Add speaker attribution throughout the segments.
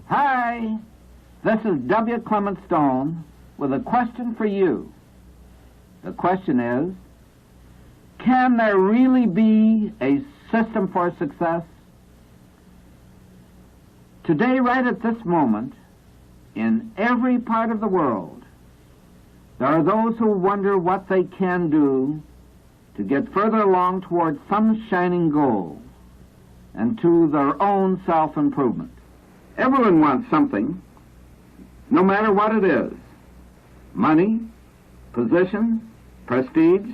Speaker 1: Hi, this is W. Clement Stone with a question for you. The question is, can there really be a system for success? Today, right at this moment, in every part of the world, there are those who wonder what they can do to get further along toward some shining goal and to their own self-improvement. Everyone wants something, no matter what it is. Money, position, prestige,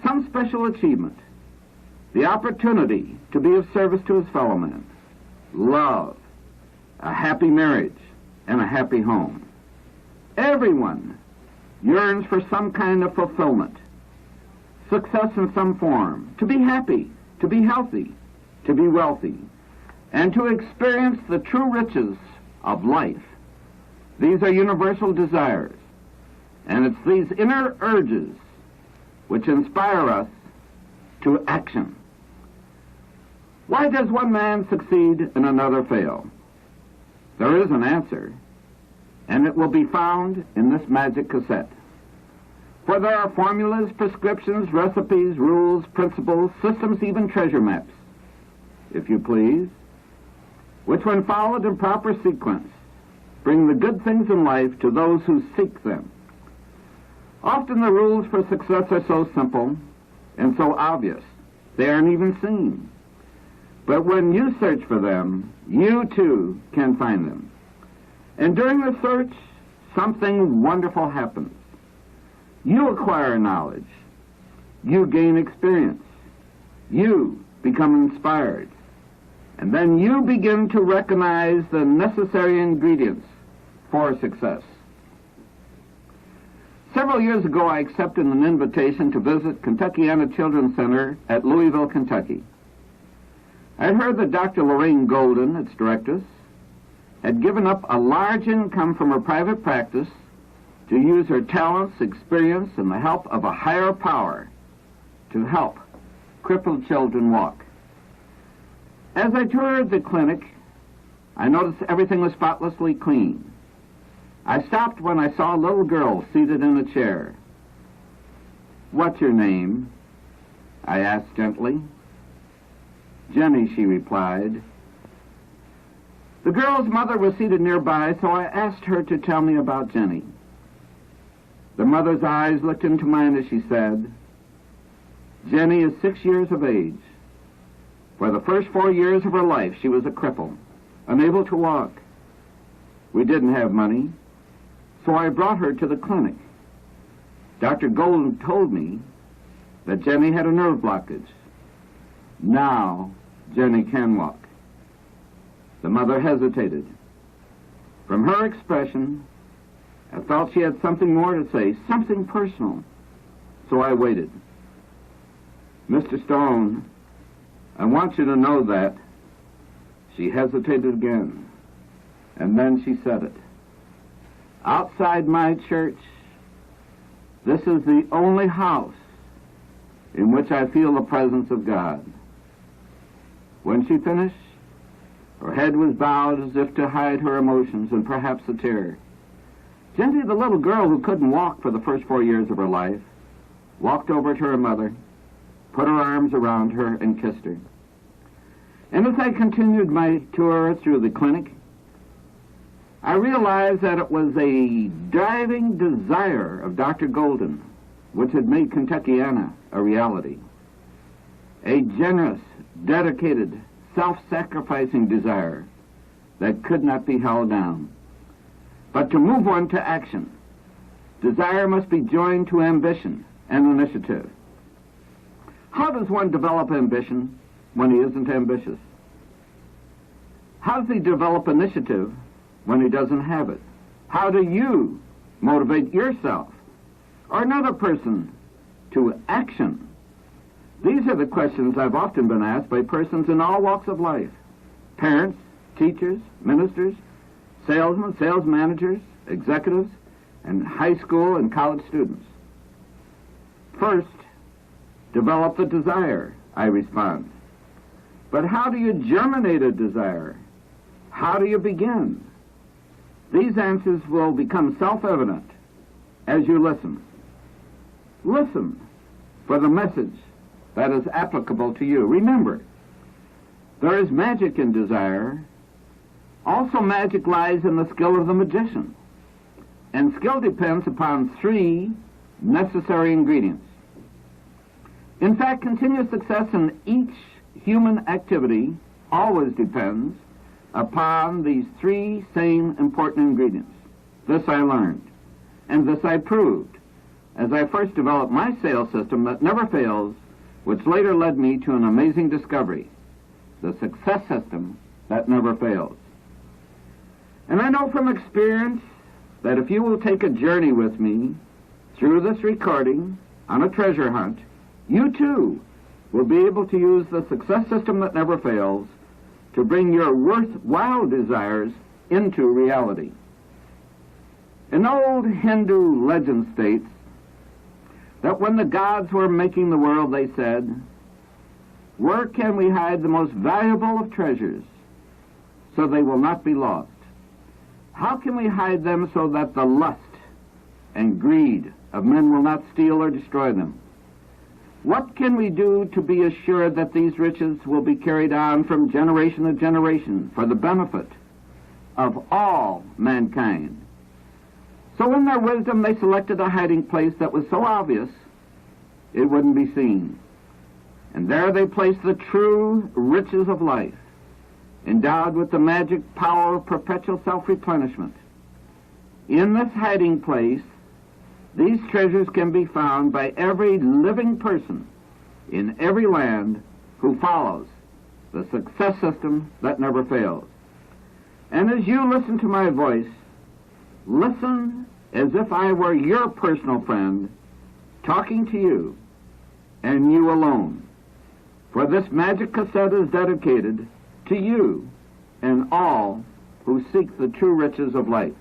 Speaker 1: some special achievement, the opportunity to be of service to his fellow men, love, a happy marriage, and a happy home. Everyone yearns for some kind of fulfillment, success in some form, to be happy, to be healthy, to be wealthy, and to experience the true riches of life. These are universal desires, and it's these inner urges which inspire us to action. Why does one man succeed and another fail? There is an answer, and it will be found in this magic cassette. For there are formulas, prescriptions, recipes, rules, principles, systems, even treasure maps, if you please, which when followed in proper sequence, bring the good things in life to those who seek them. Often the rules for success are so simple and so obvious, they aren't even seen. But when you search for them, you too can find them. And during the search, something wonderful happens. You acquire knowledge. You gain experience. You become inspired. And then you begin to recognize the necessary ingredients for success. Several years ago, I accepted an invitation to visit Kentuckiana Children's Center at Louisville, Kentucky. I heard that Dr. Lorraine Golden, its directress, had given up a large income from her private practice to use her talents, experience, and the help of a higher power to help crippled children walk. As I toured the clinic, I noticed everything was spotlessly clean. I stopped when I saw a little girl seated in a chair. "What's your name?" I asked gently. "Jenny," she replied. The girl's mother was seated nearby, so I asked her to tell me about Jenny. The mother's eyes looked into mine as she said, "Jenny is 6 years of age. For the first 4 years of her life, she was a cripple, unable to walk. We didn't have money, so I brought her to the clinic. Dr. Golden told me that Jenny had a nerve blockage. Now, Jenny can walk." The mother hesitated. From her expression, I felt she had something more to say, something personal, so I waited. "Mr. Stone, I want you to know that..." She hesitated again, and then she said it. "Outside my church, this is the only house in which I feel the presence of God." When she finished, her head was bowed as if to hide her emotions and perhaps a tear. Jenny, the little girl who couldn't walk for the first 4 years of her life, walked over to her mother, put her arms around her, and kissed her. And as I continued my tour through the clinic, I realized that it was a driving desire of Dr. Golden which had made Kentuckiana a reality. A generous, dedicated, self-sacrificing desire that could not be held down. But to move one to action, desire must be joined to ambition and initiative. How does one develop ambition when he isn't ambitious? How does he develop initiative when he doesn't have it? How do you motivate yourself or another person to action? These are the questions I've often been asked by persons in all walks of life: parents, teachers, ministers, salesmen, sales managers, executives, and high school and college students. First, develop the desire, I respond. But how do you germinate a desire? How do you begin? These answers will become self-evident as you listen. Listen for the message that is applicable to you. Remember, there is magic in desire. Also, magic lies in the skill of the magician. And skill depends upon three necessary ingredients. In fact, continuous success in each human activity always depends upon these three same important ingredients. This I learned, and this I proved, as I first developed my sales system that never fails, which later led me to an amazing discovery, the success system that never fails. And I know from experience that if you will take a journey with me through this recording on a treasure hunt, you too will be able to use the success system that never fails to bring your worthwhile desires into reality. An old Hindu legend states that when the gods were making the world, they said, "Where can we hide the most valuable of treasures so they will not be lost? How can we hide them so that the lust and greed of men will not steal or destroy them? What can we do to be assured that these riches will be carried on from generation to generation for the benefit of all mankind?" So in their wisdom, they selected a hiding place that was so obvious it wouldn't be seen. And there they placed the true riches of life, endowed with the magic power of perpetual self-replenishment. In this hiding place, these treasures can be found by every living person in every land who follows the success system that never fails. And as you listen to my voice, listen as if I were your personal friend talking to you and you alone. For this magic cassette is dedicated to you and all who seek the true riches of life.